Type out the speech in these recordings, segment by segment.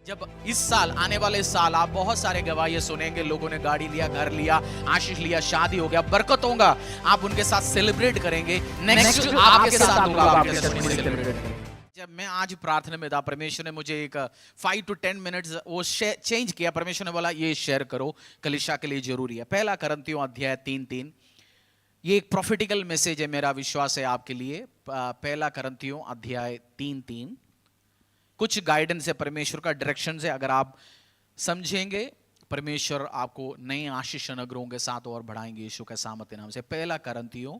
जब इस साल आने वाले साल आप बहुत सारे गवाहियां सुनेंगे, लोगों ने गाड़ी लिया, घर लिया, आशीष लिया, शादी हो गया, बरकत होगा, आप उनके साथ सेलिब्रेट करेंगे। नेक्स्ट आपके साथ होगा, आपके साथ सेलिब्रेट करेंगे। जब मैं आज प्रार्थना में था, परमेश्वर ने मुझे एक 5 to 10 मिनट्स वो चेंज किया। परमेश्वर ने बोला ये शेयर करो, कलीसिया के लिए जरूरी है। पहला करंथियों अध्याय 3:3, ये एक प्रोफेटिकल मैसेज है, मेरा विश्वास है आपके लिए। पहला करंथियों अध्याय 3:3 कुछ गाइडेंस है, परमेश्वर का डायरेक्शन है। अगर आप समझेंगे, परमेश्वर आपको नए आशीष अनुग्रहों के साथ और बढ़ाएंगे यीशु के सामर्थ्य नाम से। पहला करंथियों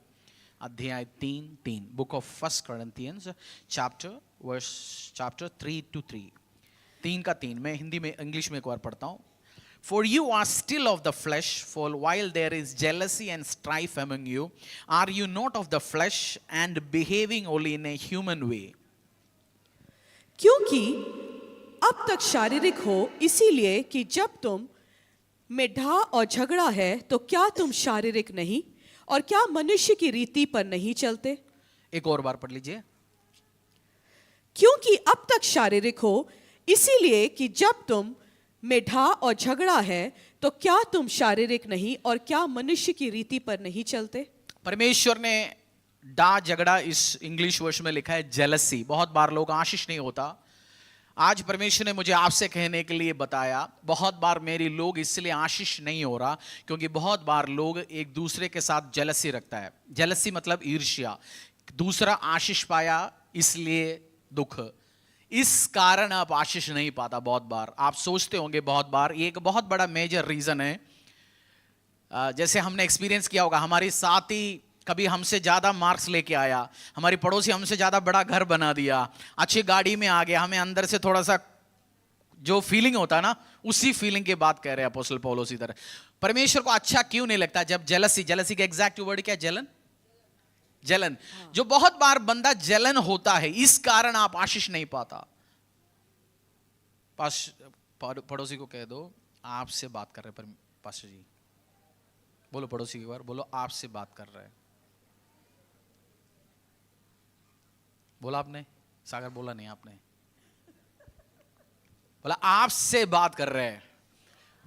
अध्याय 3:3, बुक ऑफ फर्स्ट करंथियंस चैप्टर 3:3, 3 मैं हिंदी में इंग्लिश में एक बार पढ़ता हूं। For you are still of the flesh, for while there is jealousy and strife among you, are you not of the flesh and behaving only in a human way? क्योंकि अब तक शारीरिक हो, इसीलिए कि जब तुम में ढा और झगड़ा है तो क्या तुम शारीरिक नहीं और क्या मनुष्य की रीति पर नहीं चलते? एक और बार पढ़ लीजिए। क्योंकि अब तक शारीरिक हो, इसीलिए कि जब तुम में ढा और झगड़ा है तो क्या तुम शारीरिक नहीं और क्या मनुष्य की रीति पर नहीं चलते? परमेश्वर ने डा झगड़ा इस इंग्लिश वर्ष में लिखा है जेलसी। बहुत बार लोग आशीष नहीं होता। आज परमेश्वर ने मुझे आपसे कहने के लिए बताया, बहुत बार मेरी लोग इसलिए आशीष नहीं हो रहा क्योंकि बहुत बार लोग एक दूसरे के साथ जेलसी रखता है। जेलसी मतलब ईर्ष्या, दूसरा आशीष पाया इसलिए दुख, इस कारण आप आशीष नहीं पाता। बहुत बार आप सोचते होंगे, बहुत बार ये एक बहुत बड़ा मेजर रीजन है। जैसे हमने एक्सपीरियंस किया होगा, हमारी साथी कभी हमसे ज्यादा मार्क्स लेके आया, हमारी पड़ोसी हमसे ज्यादा बड़ा घर बना दिया, अच्छी गाड़ी में आ गया, हमें अंदर से थोड़ा सा जो फीलिंग होता है ना, उसी फीलिंग की बात कह रहे हैं अपोस्टल पौलुस इधर। परमेश्वर को अच्छा क्यों नहीं लगता जब जेलसी का एग्जैक्ट वर्ड क्या है? जलन। जो बहुत बार बंदा जलन होता है, इस कारण आप आशीष नहीं पाता। पड़ोसी को कह दो आपसे बात कर रहे हैं पास्टर जी। बोलो पड़ोसी की बार, बोलो आपसे बात कर रहे हैं। बोला आपने? सागर बोला नहीं आपने, बोला आपसे बात कर रहे हैं।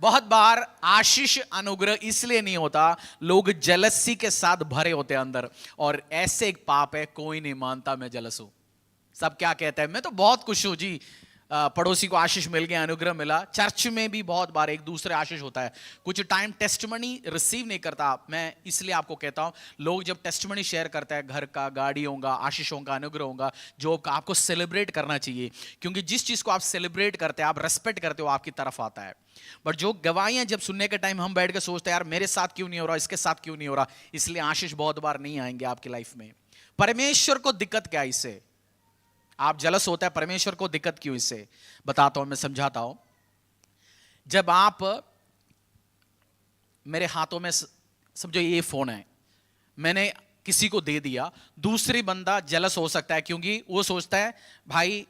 बहुत बार आशीष अनुग्रह इसलिए नहीं होता, लोग जेलसी के साथ भरे होते हैं अंदर। और ऐसे एक पाप है, कोई नहीं मानता मैं जेलस हूं। सब क्या कहते हैं, मैं तो बहुत खुश हूं जी, पड़ोसी को आशीष मिल गया, अनुग्रह मिला। चर्च में भी बहुत बार एक दूसरे आशीष होता है। कुछ टाइम टेस्टमनी रिसीव नहीं करता। मैं इसलिए आपको कहता हूं, लोग जब टेस्टमनी शेयर करता है, घर का, गाड़ियों का, आशीषों का, अनुग्रह होगा, जो आपको सेलिब्रेट करना चाहिए, क्योंकि जिस चीज को आप सेलिब्रेट करते हैं, आप रेस्पेक्ट करते हो, आपकी तरफ आता है। बट जो गवाहियां जब सुनने के टाइम हम बैठ के सोचते हैं, यार मेरे साथ क्यों नहीं हो रहा, इसके साथ क्यों नहीं हो रहा, इसलिए आशीष बहुत बार नहीं आएंगे आपकी लाइफ में। परमेश्वर को दिक्कत क्या इससे? आप जलस होता है, परमेश्वर को दिक्कत क्यों इससे? बताता हूं, मैं समझाता हूं। जब आप, मेरे हाथों में समझो ये फोन है, मैंने किसी को दे दिया, दूसरी बंदा जलस हो सकता है क्योंकि वो सोचता है भाई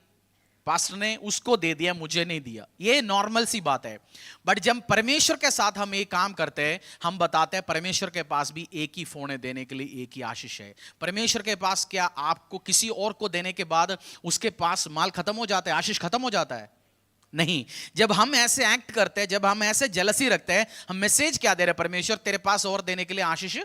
पास्टर ने उसको दे दिया, मुझे नहीं दिया। ये नॉर्मल सी बात है। बट जब परमेश्वर के साथ हम एक काम करते हैं, हम बताते हैं परमेश्वर के पास भी एक ही फोन है देने के लिए, एक ही आशीष है। परमेश्वर के पास क्या आपको किसी और को देने के बाद उसके पास माल खत्म हो जाता है, आशीष खत्म हो जाता है? नहीं। जब हम ऐसे एक्ट करते हैं, जब हम ऐसे जेलसी रखते हैं, हम मैसेज क्या दे रहे हैं? परमेश्वर तेरे पास और देने के लिए आशीष,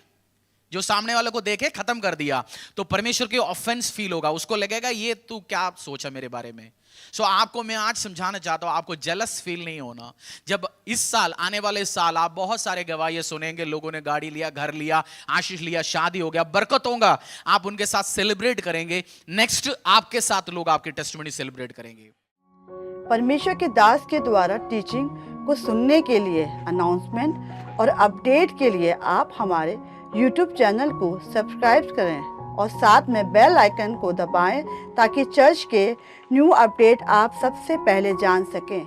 जो सामने वाले को देखे खत्म कर दिया, तो परमेश्वर के ऑफेंस फील होगा, उसको लगेगा ये तू क्या सोचा मेरे बारे में। सो आपको मैं आज समझाना चाहता हूं, आपको जेलस फील नहीं होना। जब इस साल आने वाले साल आप बहुत सारे गवाहियां सुनेंगे, लोगों ने गाड़ी लिया, घर लिया, आशीष लिया, शादी हो गया, बरकत होगा, आप उनके साथ सेलिब्रेट करेंगे। नेक्स्ट आपके साथ लोग आपकी टेस्टिमनी सेलिब्रेट करेंगे। परमेश्वर के दास के द्वारा टीचिंग को सुनने के लिए, अनाउंसमेंट और अपडेट के लिए आप हमारे YouTube चैनल को सब्सक्राइब करें और साथ में बेल आइकन को दबाएं ताकि चर्च के न्यू अपडेट आप सबसे पहले जान सकें।